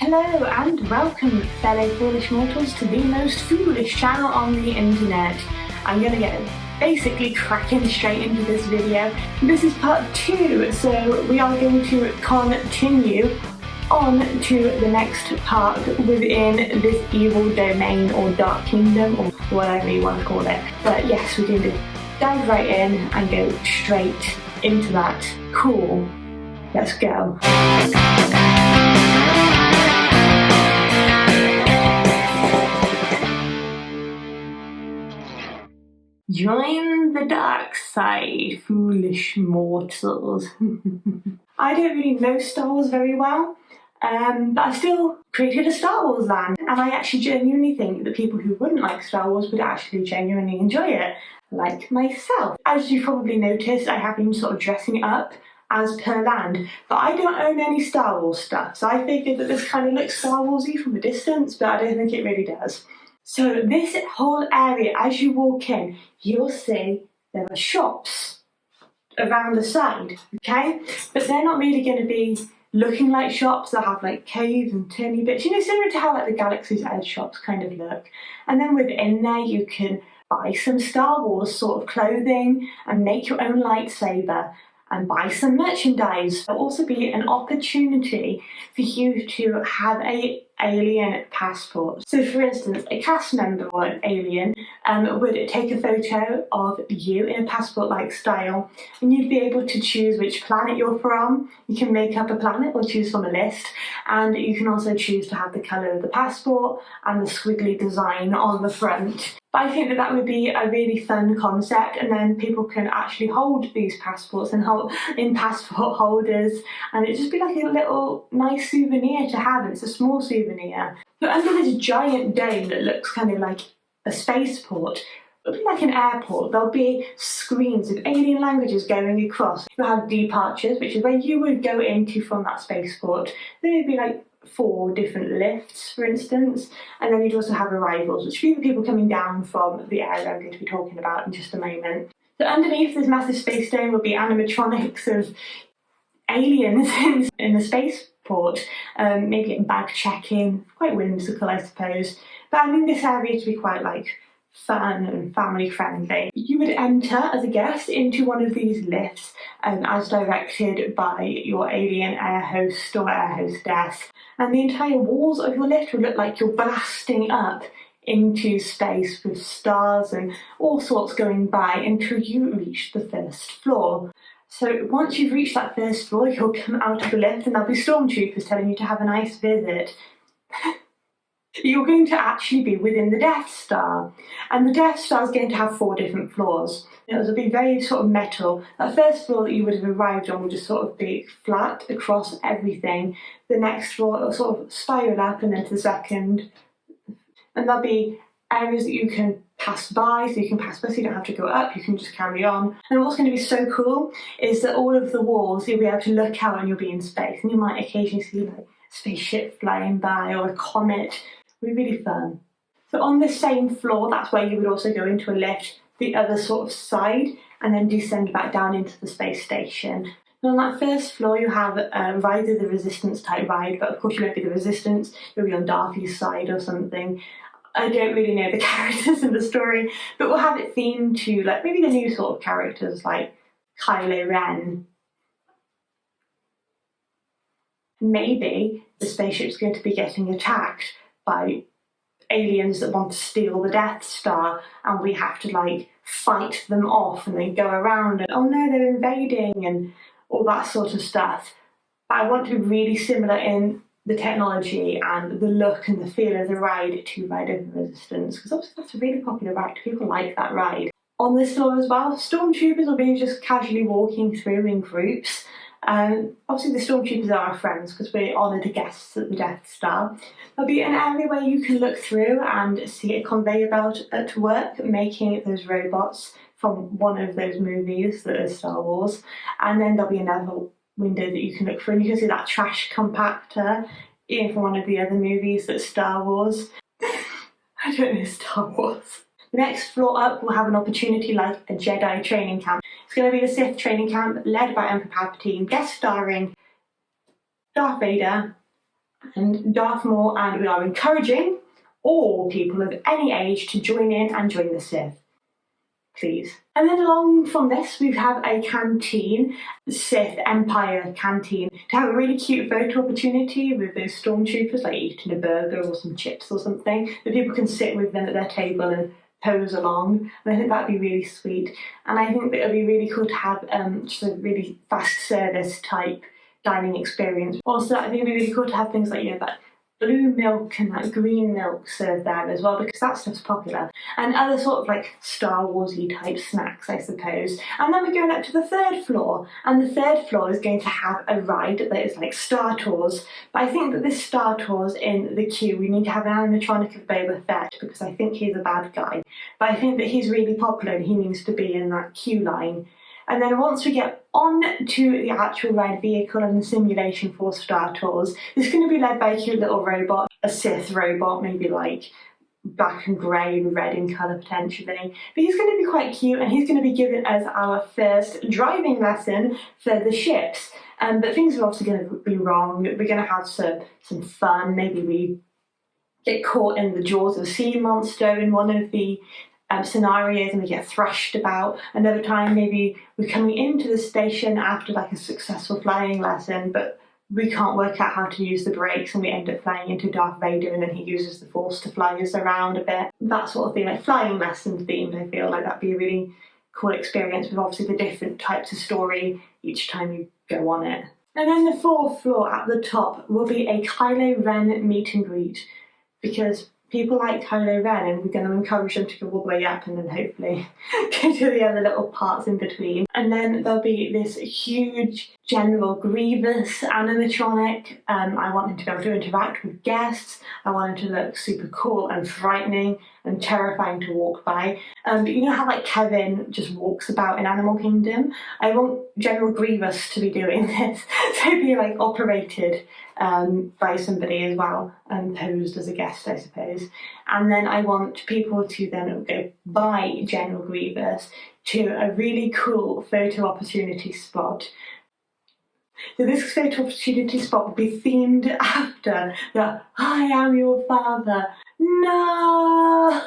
Hello and welcome, fellow foolish mortals, to the most foolish channel on the internet. I'm going to get basically cracking straight into this video. This is part 2, so we are going to continue on to the next part within this evil domain or dark kingdom or whatever you want to call it. But yes, we're going to dive right in and go straight into that. Cool. Let's go. Join the dark side, foolish mortals. I don't really know Star Wars very well, but I still created a Star Wars land, and I actually genuinely think that people who wouldn't like Star Wars would actually genuinely enjoy it, like myself. As you probably noticed, I have been sort of dressing up as per land, but I don't own any Star Wars stuff, so I figured that this kind of looks Star Warsy from a distance, but I don't think it really does. So this whole area, as you walk in, you'll see there are shops around the side, okay? But they're not really going to be looking like shops. They'll have like caves and turny bits, you know, similar to how like the Galaxy's Edge shops kind of look. And then within there you can buy some Star Wars sort of clothing and make your own lightsaber and buy some merchandise. There'll also be an opportunity for you to have a alien passport. So for instance, a cast member or an alien would take a photo of you in a passport-like style, and you'd be able to choose which planet you're from. You can make up a planet or choose from a list, and you can also choose to have the colour of the passport and the squiggly design on the front. But I think that that would be a really fun concept, and then people can actually hold these passports and hold in passport holders, and it'd just be like a little nice souvenir to have, and it's a small souvenir. But under this giant dome that looks kind of like a spaceport, it'll be like an airport. There'll be screens of alien languages going across. You'll have departures, which is where you would go into from that spaceport. There would be like 4 different lifts, for instance, and then you'd also have arrivals, which would be the people coming down from the area I'm going to be talking about in just a moment. So underneath this massive space dome will be animatronics of aliens in the spaceport, maybe bag checking, quite whimsical I suppose, but I mean this area to be quite like fun and family friendly. You would enter as a guest into one of these lifts as directed by your alien air host or air hostess, and the entire walls of your lift would look like you're blasting up into space with stars and all sorts going by until you reach the first floor. So once you've reached that first floor, you'll come out of the lift and there'll be stormtroopers telling you to have a nice visit. You're going to actually be within the Death Star, and the Death Star is going to have 4 different floors. It'll be very sort of metal. That first floor that you would have arrived on will just sort of be flat across everything. The next floor will sort of spiral up, and then to the second. And there'll be areas that you can pass by, so you can pass by so you don't have to go up, you can just carry on. And what's going to be so cool is that all of the walls, you'll be able to look out and you'll be in space, and you might occasionally see like a spaceship flying by or a comet. It'll be really fun. So on the same floor, that's where you would also go into a lift, the other sort of side, and then descend back down into the space station. And on that first floor, you have Rise of the Resistance type ride, but of course you won't be the Resistance, you'll be on Darthy's side or something. I don't really know the characters in the story, but we'll have it themed to like maybe the new sort of characters like Kylo Ren. Maybe the spaceship's going to be getting attacked by aliens that want to steal the Death Star, and we have to like fight them off and then go around and oh no, they're invading and all that sort of stuff. But I want to be really similar in the technology and the look and the feel of the ride to Ride of the Resistance, because obviously that's a really popular ride. People like that ride. On this floor as well, stormtroopers will be just casually walking through in groups. Obviously the stormtroopers are our friends because we're honoured guests at the Death Star. There'll be an area where you can look through and see a conveyor belt at work making those robots from one of those movies that is Star Wars, and then there'll be another window that you can look through and you can see that trash compactor in from one of the other movies that's Star Wars. I don't know Star Wars. The next floor up will have an opportunity like a Jedi training camp. It's going to be the Sith training camp led by Emperor Palpatine, guest starring Darth Vader and Darth Maul, and we are encouraging all people of any age to join in and join the Sith. Please. And then along from this, we have a canteen, Sith Empire canteen, to have a really cute photo opportunity with those stormtroopers, like eating a burger or some chips or something, that people can sit with them at their table and pose along. And I think that'd be really sweet. And I think that it'd be really cool to have just a really fast service type dining experience. Also, I think it'd be really cool to have things like, that blue milk and like green milk served there as well, because that stuff's popular, and other sort of like Star Warsy type snacks, I suppose. And then we're going up to the third floor, and the third floor is going to have a ride that is like Star Tours. But I think that this Star Tours in the queue, we need to have an animatronic of Boba Fett, because I think he's a bad guy. But I think that he's really popular and he needs to be in that queue line. And then once we get on to the actual ride vehicle and the simulation for Star Tours, it's going to be led by a cute little robot, a Sith robot, maybe like black and grey and red in colour potentially. But he's going to be quite cute, and he's going to be giving us our first driving lesson for the ships. But things are obviously going to be wrong. We're going to have some fun. Maybe we get caught in the jaws of a sea monster in one of the scenarios and we get thrashed about. Another time maybe we're coming into the station after like a successful flying lesson, but we can't work out how to use the brakes and we end up flying into Darth Vader, and then he uses the Force to fly us around a bit. That sort of thing, like flying lesson themed. I feel like that'd be a really cool experience, with obviously the different types of story each time you go on it. And then the fourth floor at the top will be a Kylo Ren meet and greet, because people like Kylo Ren, and we're going to encourage them to go all the way up and then hopefully go to the other little parts in between. And then there'll be this huge General Grievous animatronic. I want him to be able to interact with guests. I want him to look super cool and frightening and terrifying to walk by. But you know how like Kevin just walks about in Animal Kingdom? I want General Grievous to be doing this. So be like operated by somebody as well, and posed as a guest, I suppose. And then I want people to then go buy General Grievous to a really cool photo opportunity spot. So this photo opportunity spot will be themed after the "I am your father, no!"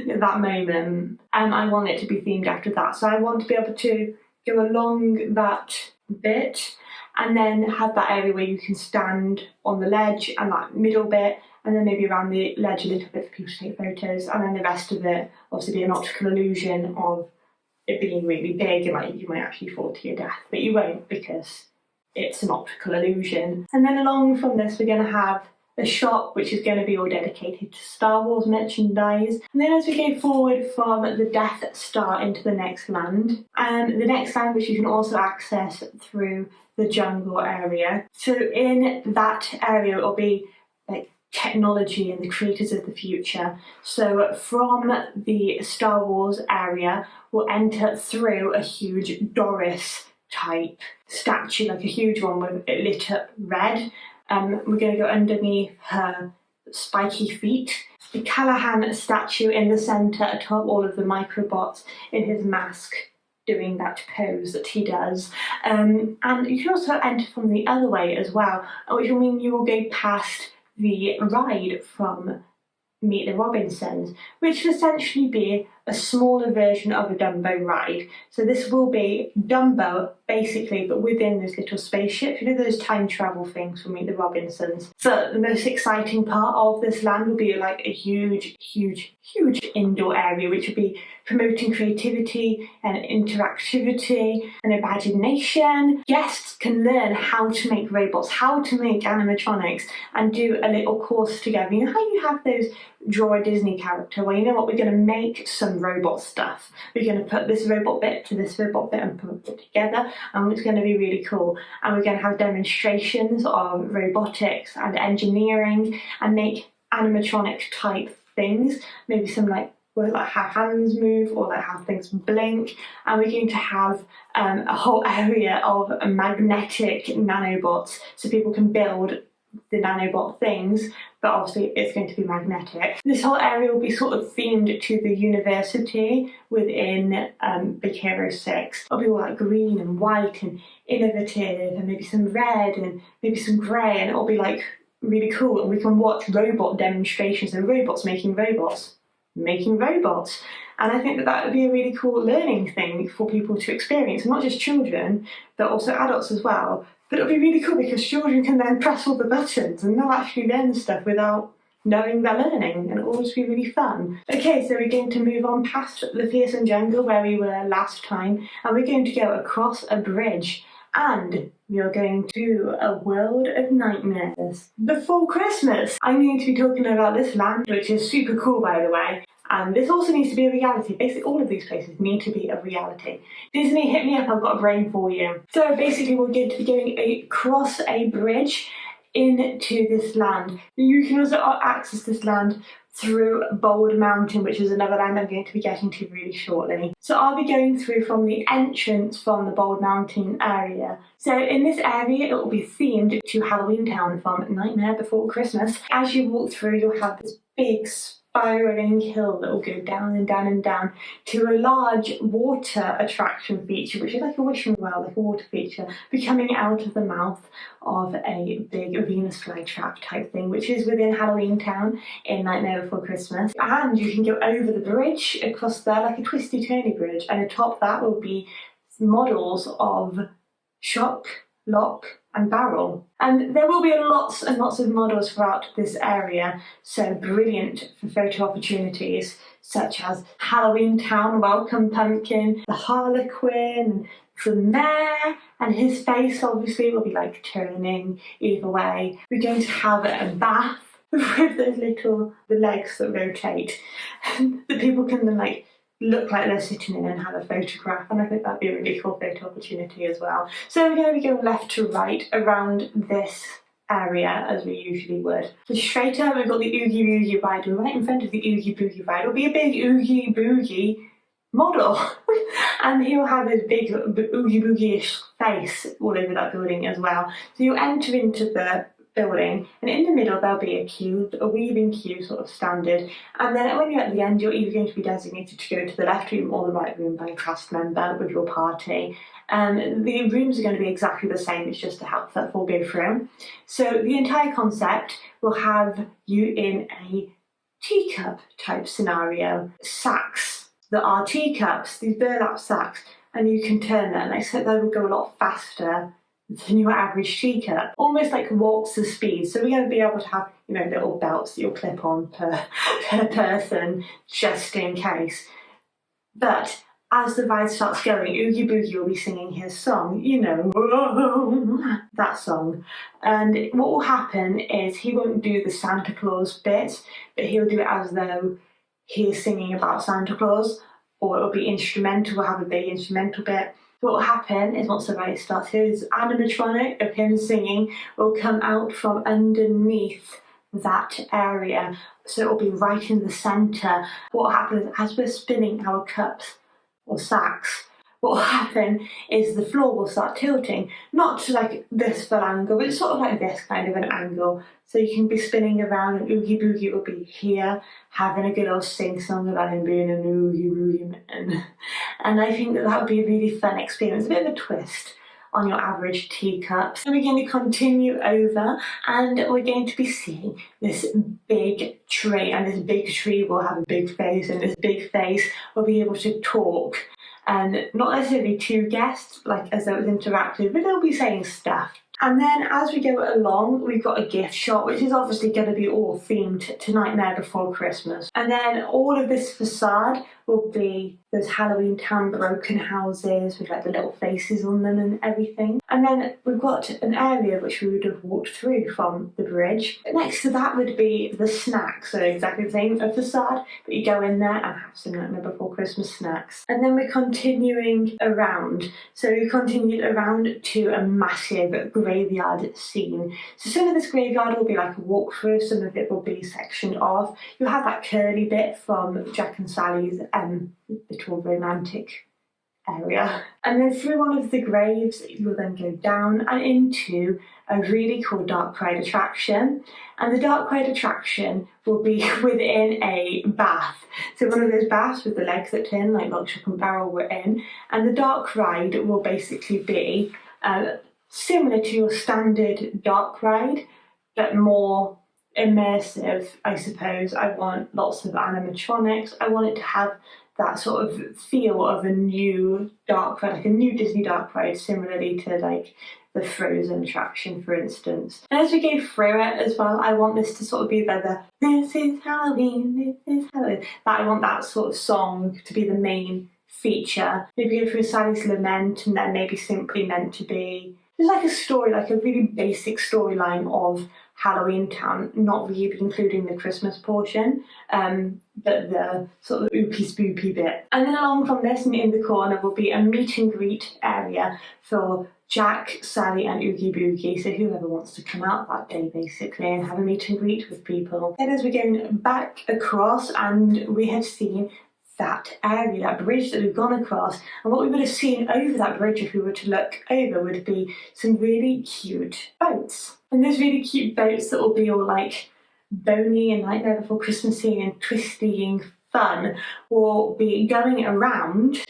that moment. And I want it to be themed after that. So I want to be able to go along that bit and then have that area where you can stand on the ledge and that middle bit, and then maybe around the ledge a little bit for people to take photos, and then the rest of it obviously be an optical illusion of it being really big, and like you might actually fall to your death, but you won't because it's an optical illusion. And then along from this, we're going to have a shop which is going to be all dedicated to Star Wars merchandise. And then as we go forward from the Death Star into the next land, and the next land which you can also access through the jungle area. So in that area it'll be like technology and the creators of the future. So from the Star Wars area, we'll enter through a huge Doris type statue, like a huge one with it lit up red. We're going to go underneath her spiky feet. The Callahan statue in the centre atop all of the microbots in his mask doing that pose that he does. And you can also enter from the other way as well, which will mean you will go past the ride from Meet the Robinsons, which will essentially be a smaller version of a Dumbo ride. So this will be Dumbo, basically, but within those little spaceships. You know those time travel things from Meet the Robinsons? So the most exciting part of this land will be like a huge, huge, huge indoor area, which will be promoting creativity and interactivity and imagination. Guests can learn how to make robots, how to make animatronics, and do a little course together. You know how you have those draw a Disney character? Well, you know what, we're going to make some robot stuff. We're going to put this robot bit to this robot bit and put it together, and it's going to be really cool. And we're going to have demonstrations of robotics and engineering and make animatronic type things, maybe some like how hands move or like how things blink. And we're going to have a whole area of magnetic nanobots, so people can build the nanobot things, but obviously it's going to be magnetic. This whole area will be sort of themed to the university within Big Hero 6. It'll be all like green and white and innovative, and maybe some red and maybe some grey, and it'll be like really cool, and we can watch robot demonstrations and robots making robots. And I think that would be a really cool learning thing for people to experience, and not just children, but also adults as well. But it'll be really cool because children can then press all the buttons and they'll actually learn stuff without knowing they're learning, and it'll just be really fun. Okay, so we're going to move on past the fearsome jungle where we were last time, and we're going to go across a bridge, and we are going to a world of nightmares before Christmas. I'm going to be talking about this land, which is super cool, by the way. And this also needs to be a reality. Basically, all of these places need to be a reality. Disney, hit me up, I've got a brain for you. So basically, we're going to be going across a bridge into this land. You can also access this land through Bold Mountain, which is another land I'm going to be getting to really shortly. So I'll be going through from the entrance from the Bold Mountain area. So in this area, it will be themed to Halloween Town from Nightmare Before Christmas. As you walk through, you'll have this big spiraling hill that will go down and down and down to a large water attraction feature, which is like a wishing well, like a water feature, be coming out of the mouth of a big Venus flytrap type thing, which is within Halloween Town in Nightmare Before Christmas. And you can go over the bridge across there, like a twisty-turny bridge, and atop that will be models of Shock, Lock and Barrel. And there will be lots and lots of models throughout this area, so brilliant for photo opportunities such as Halloween Town, Welcome Pumpkin, the Harlequin, the Mayor, and his face obviously will be like turning either way. We're going to have a bath with those little legs that rotate that people can then like look like they're sitting in and have a photograph, and I think that'd be a really cool photo opportunity as well. So we're going to be going left to right around this area as we usually would. So straight up we've got the Oogie Boogie ride, and right in front of the Oogie Boogie ride will be a big Oogie Boogie model and he'll have his big Oogie Boogie-ish face all over that building as well. So you'll enter into the building, and in the middle there'll be a queue, a weaving queue sort of standard, and then when you're at the end you're either going to be designated to go to the left room or the right room by a cast member with your party. The rooms are going to be exactly the same, it's just to help footfall go through. So the entire concept will have you in a teacup type scenario. Sacks that are teacups, these burlap sacks, and you can turn them, except they will go a lot faster than your average teacup, almost like warps the speed. So we're going to be able to have, little belts that you'll clip on per person, just in case. But as the ride starts going, Oogie Boogie will be singing his song, that song. And what will happen is he won't do the Santa Claus bit, but he'll do it as though he's singing about Santa Claus, or it'll be instrumental, we'll have a big instrumental bit. What will happen is once the ride starts, his animatronic of him singing will come out from underneath that area, so it will be right in the centre. What will happen is as we're spinning our cups or sacks, what will happen is the floor will start tilting, not to like this full angle, but it's sort of like this kind of an angle. So you can be spinning around and Oogie Boogie will be here, having a good old sing-song about him being an Oogie Boogie man. And I think that would be a really fun experience, a bit of a twist on your average teacup. So we're going to continue over, and we're going to be seeing this big tree, and this big tree will have a big face, and this big face will be able to talk. And not necessarily to guests, like as though it was interactive, but they'll be saying stuff. And then as we go along, we've got a gift shop, which is obviously going to be all themed to Nightmare Before Christmas. And then all of this facade will be those Halloween Town broken houses with like the little faces on them and everything. And then we've got an area which we would have walked through from the bridge. Next to that would be the snacks, so exactly the same a facade, but you go in there and have some Nightmare Before Christmas snacks. And then we're continuing around. So we continued around to a massive graveyard scene. So some of this graveyard will be like a walkthrough, some of it will be sectioned off. You'll have that curly bit from Jack and Sally's little romantic area. And then through one of the graves, you'll then go down and into a really cool dark ride attraction. And the dark ride attraction will be within a bath. So one of those baths with the legs that turn, like Lock, Shock and Barrel were in. And the dark ride will basically be similar to your standard dark ride, but more immersive, I suppose. I want lots of animatronics. I want it to have that sort of feel of a new dark ride, like a new Disney dark ride, similarly to like the Frozen attraction, for instance. And as we go through it as well, I want this to sort of be the "This is Halloween, this is Halloween." That I want that sort of song to be the main feature. Maybe go through Sally's Lament, and then maybe simply meant to be just like a story, like a really basic storyline of Halloween Town, not really including the Christmas portion, but the sort of oopy spoopy bit. And then along from this, and in the corner, will be a meet and greet area for Jack, Sally and Oogie Boogie, so whoever wants to come out that day basically and have a meet and greet with people. Then as we're going back across, and we have seen that area, that bridge that we've gone across, and what we would have seen over that bridge if we were to look over would be some really cute boats. And those really cute boats that will be all like bony and Nightmare Before Christmassy and twisty and fun will be going around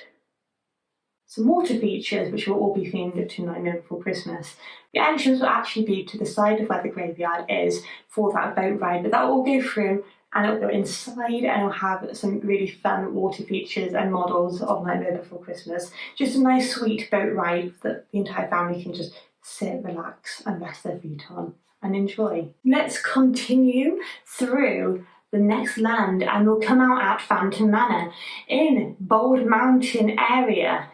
some water features which will all be themed to Nightmare Before Christmas. The entrance will actually be to the side of where the graveyard is for that boat ride, but that will all go through and it'll go inside and it'll have some really fun water features and models of Nightmare Before Christmas. Just a nice sweet boat ride that the entire family can just sit, relax and rest their feet on and enjoy. Let's continue through the next land and we'll come out at Phantom Manor in Bald Mountain area.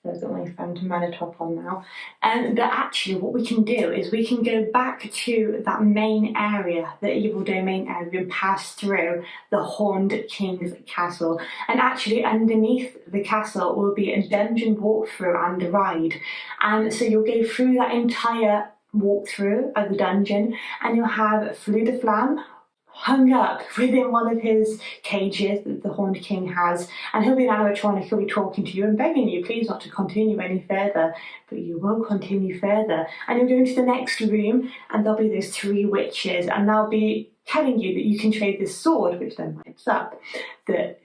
So I've got my Phantom Manor top on now. But actually what we can do is we can go back to that main area, the Evil Domain area, and pass through the Horned King's Castle. And actually underneath the castle will be a dungeon walkthrough and a ride. And so you'll go through that entire walkthrough of the dungeon and you'll have Fleur de Flamme hung up within one of his cages that the Horned King has, and he'll be an animatronic, he'll be talking to you and begging you please not to continue any further, but you will continue further. And you'll go into the next room and there'll be those three witches and they'll be telling you that you can trade this sword, which then lights up,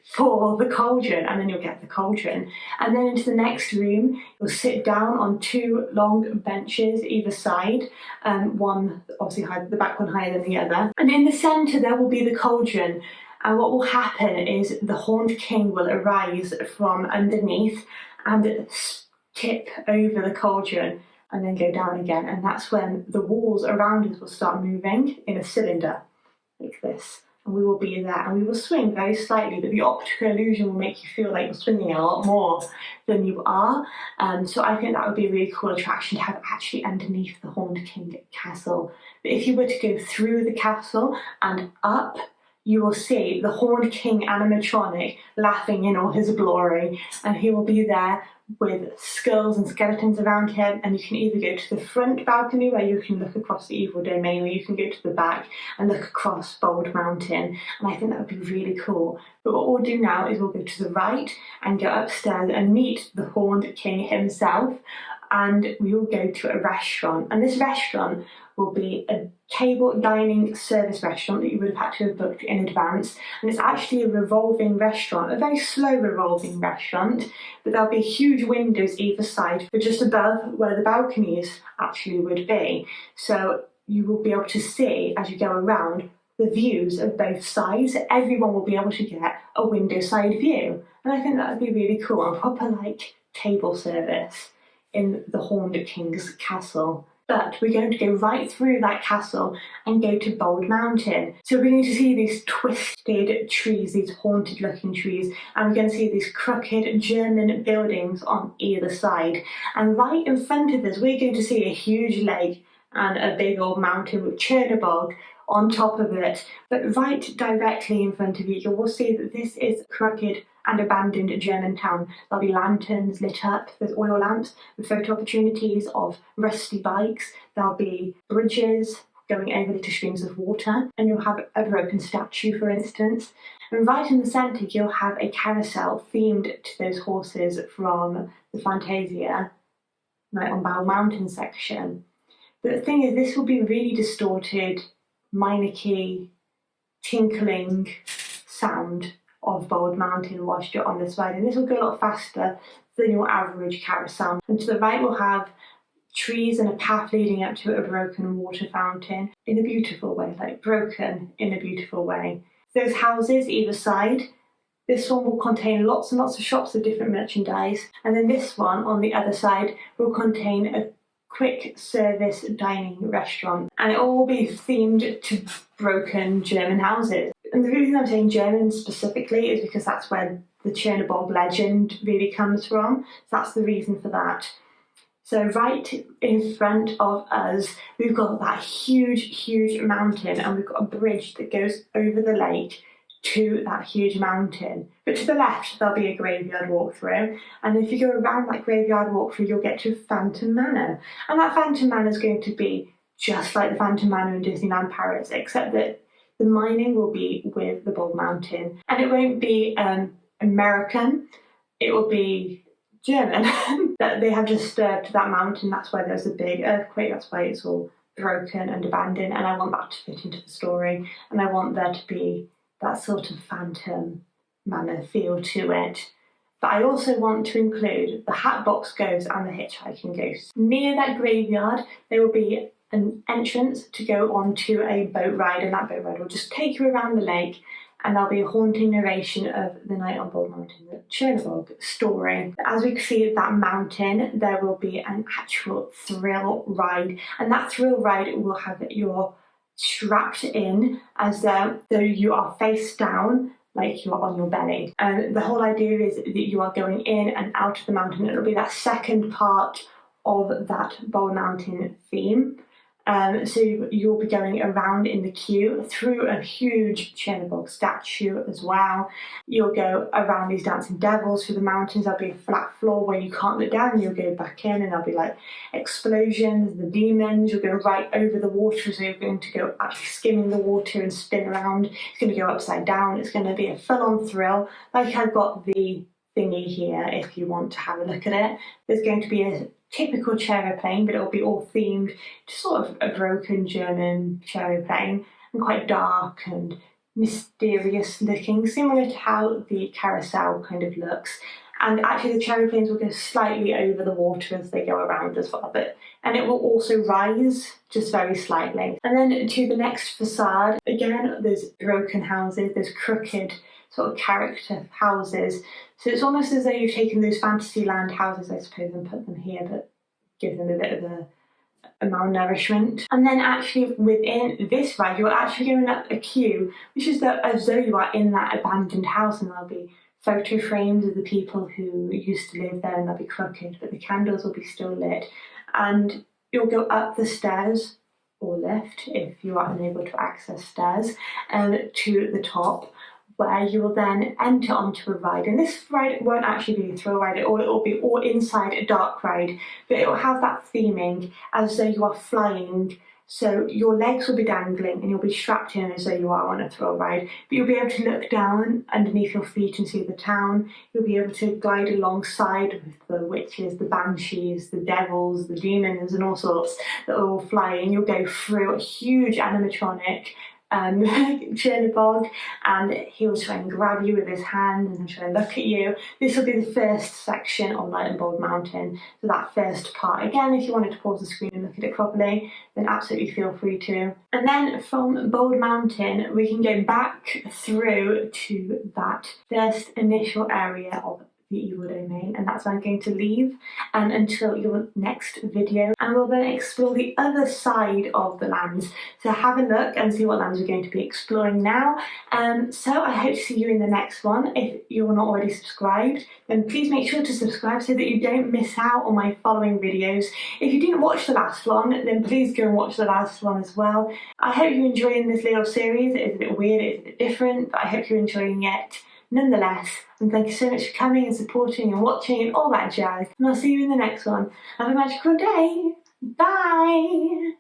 for the cauldron, and then you'll get the cauldron. And then into the next room, you'll sit down on two long benches either side, one obviously higher, the back one higher than the other. And in the centre there will be the cauldron. And what will happen is the Horned King will arise from underneath and tip over the cauldron and then go down again. And that's when the walls around us will start moving in a cylinder like this, and we will be there and we will swing very slightly, but the optical illusion will make you feel like you're swinging a lot more than you are. So I think that would be a really cool attraction to have actually underneath the Horned King Castle. But if you were to go through the castle and up, you will see the Horned King animatronic laughing in all his glory, and he will be there with skulls and skeletons around him, and you can either go to the front balcony where you can look across the Evil Domain, or you can go to the back and look across Bald Mountain, and I think that would be really cool. But what we'll do now is we'll go to the right and go upstairs and meet the Horned King himself, and we will go to a restaurant, and this restaurant will be a table dining service restaurant that you would have had to have booked in advance, and it's actually a revolving restaurant, a very slow revolving restaurant, but there'll be huge windows either side, but just above where the balconies actually would be, so you will be able to see as you go around the views of both sides. Everyone will be able to get a window side view, and I think that would be really cool, and proper like table service in the Horned King's Castle. But we're going to go right through that castle and go to Bald Mountain. So we're going to see these twisted trees, these haunted looking trees, and we're going to see these crooked German buildings on either side. And right in front of us, we're going to see a huge lake and a big old mountain with Chernobog on top of it. But right directly in front of you, you will see that this is crooked and abandoned German town. There'll be lanterns lit up, there's oil lamps with photo opportunities of rusty bikes, there'll be bridges going over little streams of water, and you'll have a broken statue, for instance. And right in the centre, you'll have a carousel themed to those horses from the Fantasia Night on Bald Mountain section. But the thing is, this will be really distorted, minor key, tinkling sound of Bald Mountain whilst you're on this ride, and this will go a lot faster than your average carousel. And to the right we'll have trees and a path leading up to a broken water fountain in a beautiful way, like broken in a beautiful way. Those houses either side, this one will contain lots and lots of shops of different merchandise, and then this one on the other side will contain a quick service dining restaurant, and it will all be themed to broken German houses. And the reason I'm saying German specifically is because that's where the Chernobog legend really comes from. So that's the reason for that. So right in front of us, we've got that huge mountain, and we've got a bridge that goes over the lake to that huge mountain. But to the left, there'll be a graveyard walkthrough. And if you go around that graveyard walkthrough, you'll get to Phantom Manor. And that Phantom Manor is going to be just like the Phantom Manor in Disneyland Paris, except that the mining will be with the Bald Mountain. And it won't be American, it will be German. That they have disturbed that mountain, that's why there's a big earthquake, that's why it's all broken and abandoned, and I want that to fit into the story, and I want there to be that sort of Phantom Manor feel to it. But I also want to include the Hatbox Ghost and the Hitchhiking Ghost. Near that graveyard, there will be an entrance to go onto a boat ride, and that boat ride will just take you around the lake, and there'll be a haunting narration of the night on Bald Mountain, the Chernobog story. As we see that mountain, there will be an actual thrill ride, and that thrill ride will have your strapped in as though you are face down, like you're on your belly. And the whole idea is that you are going in and out of the mountain. It'll be that second part of that Bald Mountain theme. So you'll be going around in the queue through a huge Chernobog statue as well. You'll go around these dancing devils through the mountains. There'll be a flat floor where you can't look down. You'll go back in and there'll be like explosions, the demons. You'll go right over the water, so you're going to go actually skimming the water and spin around. It's going to go upside down. It's going to be a full-on thrill. Like I've got the thingy here if you want to have a look at it. There's going to be a typical chariot but it'll be all themed to sort of a broken German chariot and quite dark and mysterious looking, similar to how the carousel kind of looks. And actually the chariot will go slightly over the water as they go around as well, and it will also rise just very slightly. And then to the next facade, again, there's broken houses, there's crooked sort of character houses. So it's almost as though you've taken those Fantasyland houses, I suppose, and put them here, but give them a bit of a malnourishment. And then actually within this ride, you're actually going up a queue, which is as though you are in that abandoned house, and there'll be photo frames of the people who used to live there, and they'll be crooked, but the candles will be still lit. And you'll go up the stairs, or lift if you are unable to access stairs, to the top, where you will then enter onto a ride. And this ride won't actually be a thrill ride, it will be all inside a dark ride, but it will have that theming as though you are flying. So your legs will be dangling and you'll be strapped in as though you are on a thrill ride, but you'll be able to look down underneath your feet and see the town. You'll be able to glide alongside with the witches, the banshees, the devils, the demons and all sorts that are all flying. You'll go through a huge animatronic Chernobog, and he'll try and grab you with his hand and try and look at you. This will be the first section of Night on Bald Mountain, so that first part. Again, if you wanted to pause the screen and look at it properly, then absolutely feel free to. And then from Bald Mountain, we can go back through to that first initial area of the evil domain, and that's where I'm going to leave until your next video, and we'll then explore the other side of the lands. So have a look and see what lands we're going to be exploring now. So I hope to see you in the next one. If you're not already subscribed, then please make sure to subscribe so that you don't miss out on my following videos. If you didn't watch the last one, then please go and watch the last one as well. I hope you're enjoying this little series. It's a bit weird, it's a bit different, but I hope you're enjoying it nonetheless, and thank you so much for coming and supporting and watching and all that jazz, and I'll see you in the next one. Have a magical day. Bye.